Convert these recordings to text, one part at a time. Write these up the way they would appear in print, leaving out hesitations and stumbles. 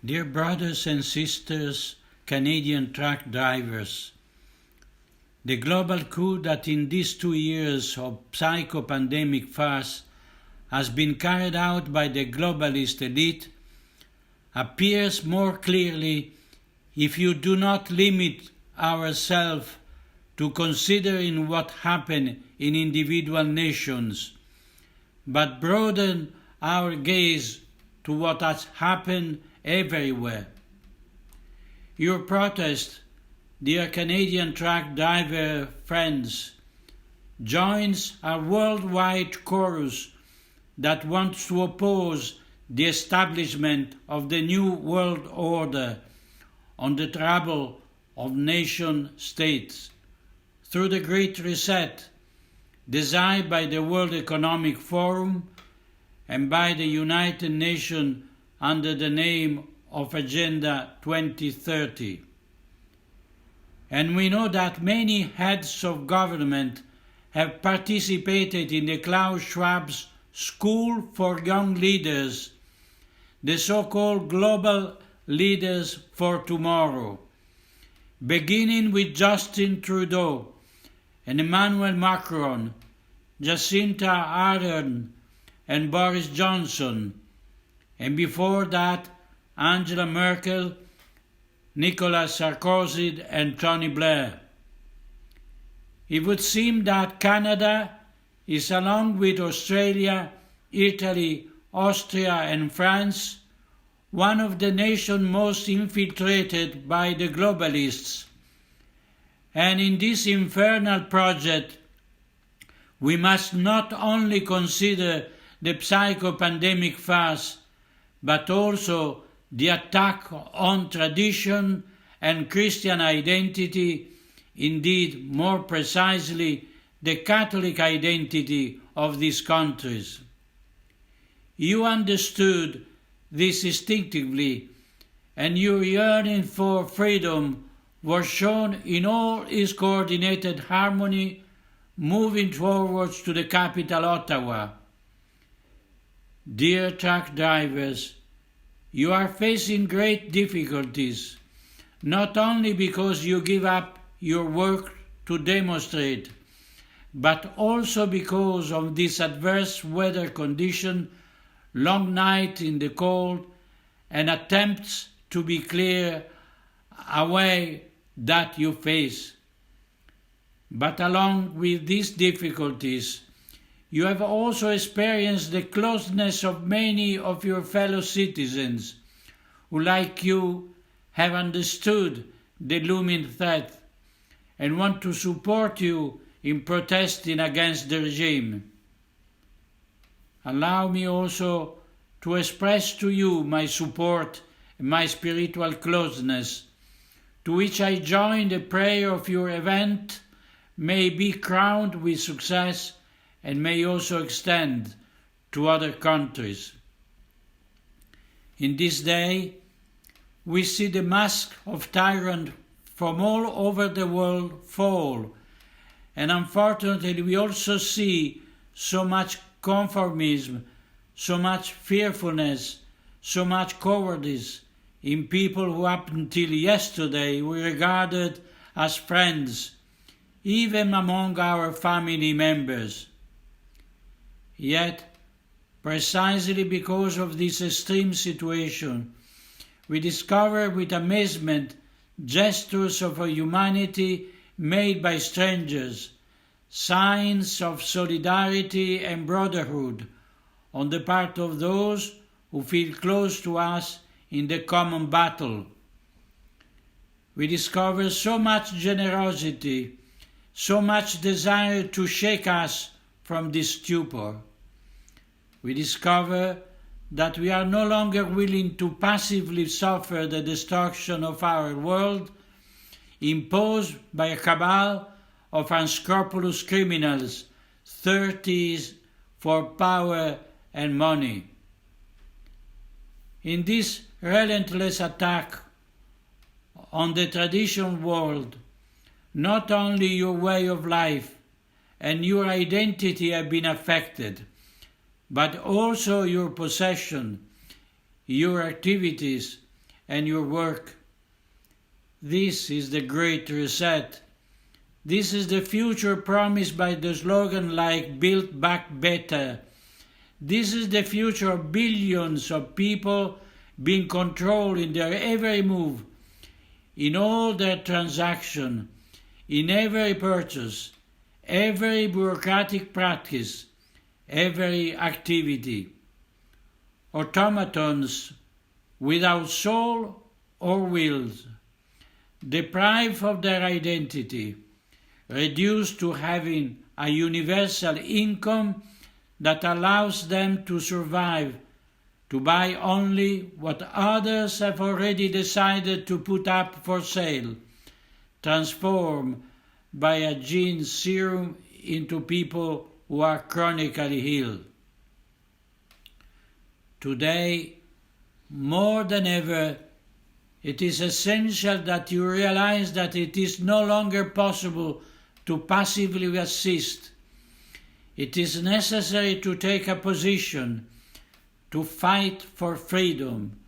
Dear brothers and sisters, Canadian truck drivers, the global coup that in these 2 years of psycho-pandemic farce has been carried out by the globalist elite appears more clearly if you do not limit ourselves to considering what happened in individual nations, but broaden our gaze to what has happened everywhere. Your protest, dear Canadian truck driver friends, joins a worldwide chorus that wants to oppose the establishment of the new world order on the trouble of nation states through the Great Reset designed by the World Economic Forum and by the United Nations under the name of Agenda 2030. And we know that many heads of government have participated in the Klaus Schwab's School for Young Leaders, the so-called Global Leaders for Tomorrow, beginning with Justin Trudeau and Emmanuel Macron, Jacinda Ardern and Boris Johnson, and before that Angela Merkel, Nicolas Sarkozy and Tony Blair. It would seem that Canada is, along with Australia, Italy, Austria and France, one of the nations most infiltrated by the globalists. And in this infernal project, we must not only consider the psycho-pandemic farce, but also the attack on tradition and Christian identity, indeed more precisely the Catholic identity of these countries. You understood this instinctively, and your yearning for freedom was shown in all its coordinated harmony, moving towards to the capital, Ottawa. Dear truck drivers, you are facing great difficulties, not only because you give up your work to demonstrate, but also because of this adverse weather condition, long night in the cold, and attempts to be clear away that you face. But along with these difficulties, you have also experienced the closeness of many of your fellow citizens who, like you, have understood the looming threat and want to support you in protesting against the regime. Allow me also to express to you my support and my spiritual closeness, to which I join the prayer of your event may be crowned with success and may also extend to other countries. In this day, we see the mask of tyrant from all over the world fall, and unfortunately we also see so much conformism, so much fearfulness, so much cowardice in people who up until yesterday we regarded as friends, even among our family members. Yet, precisely because of this extreme situation, we discover with amazement gestures of a humanity made by strangers, signs of solidarity and brotherhood on the part of those who feel close to us in the common battle. We discover so much generosity, so much desire to shake us from this stupor. We discover that we are no longer willing to passively suffer the destruction of our world imposed by a cabal of unscrupulous criminals, thirsty for power and money. In this relentless attack on the traditional world, not only your way of life and your identity have been affected, but also your possession, your activities, and your work. This is the Great Reset. This is the future promised by the slogan like Build Back Better. This is the future of billions of people being controlled in their every move, in all their transactions, in every purchase, every bureaucratic practice, every activity. Automatons without soul or wills, deprived of their identity, reduced to having a universal income that allows them to survive, to buy only what others have already decided to put up for sale, transformed by a gene serum into people who are chronically ill. Today, more than ever, it is essential that you realize that it is no longer possible to passively assist. It is necessary to take a position, to fight for freedom,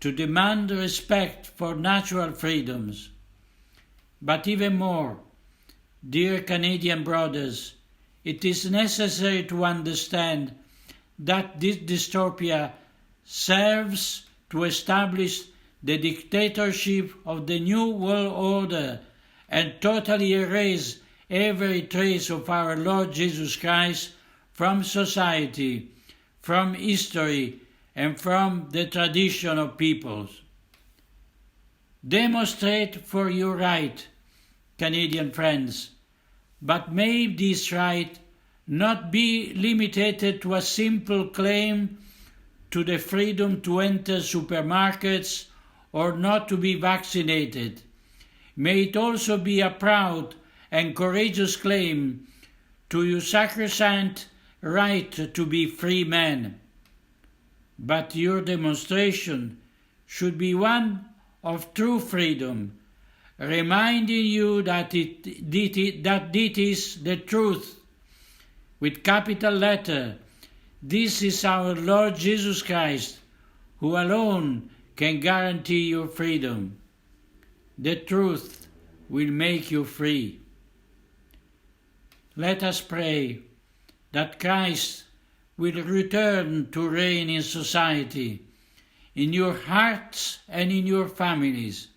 to demand respect for natural freedoms. But even more, dear Canadian brothers, it is necessary to understand that this dystopia serves to establish the dictatorship of the New World Order and totally erase every trace of our Lord Jesus Christ from society, from history, and from the tradition of peoples. Demonstrate for your right, Canadian friends, but may this right not be limited to a simple claim to the freedom to enter supermarkets or not to be vaccinated. May it also be a proud and courageous claim to your sacrosanct right to be free men. But your demonstration should be one of true freedom, reminding you that it is the truth. With capital letter, this is our Lord Jesus Christ, who alone can guarantee your freedom. The truth will make you free. Let us pray that Christ will return to reign in society, in your hearts and in your families.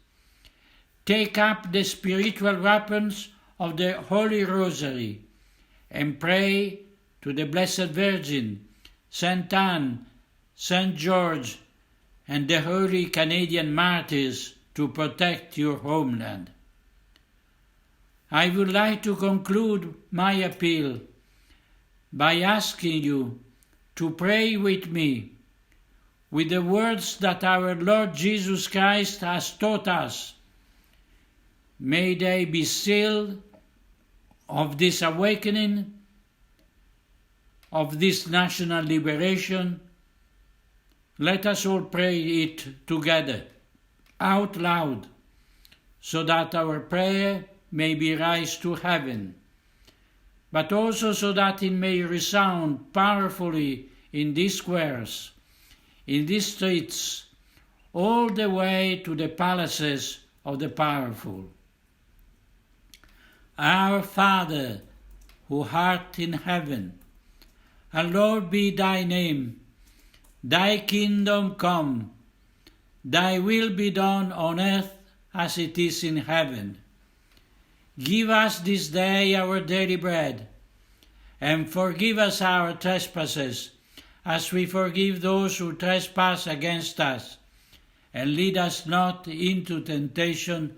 Take up the spiritual weapons of the Holy Rosary and pray to the Blessed Virgin, Saint Anne, Saint George, and the holy Canadian martyrs to protect your homeland. I would like to conclude my appeal by asking you to pray with me with the words that our Lord Jesus Christ has taught us. May they be sealed of this awakening, of this national liberation. Let us all pray it together, out loud, so that our prayer may be raised to heaven, but also so that it may resound powerfully in these squares, in these streets, all the way to the palaces of the powerful. Our Father, who art in heaven, hallowed be thy name. Thy kingdom come, thy will be done on earth as it is in heaven. Give us this day our daily bread, and forgive us our trespasses, as we forgive those who trespass against us. And lead us not into temptation,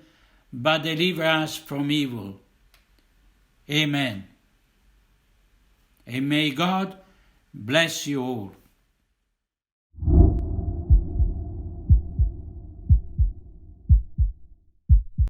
but deliver us from evil. Amen. And may God bless you all.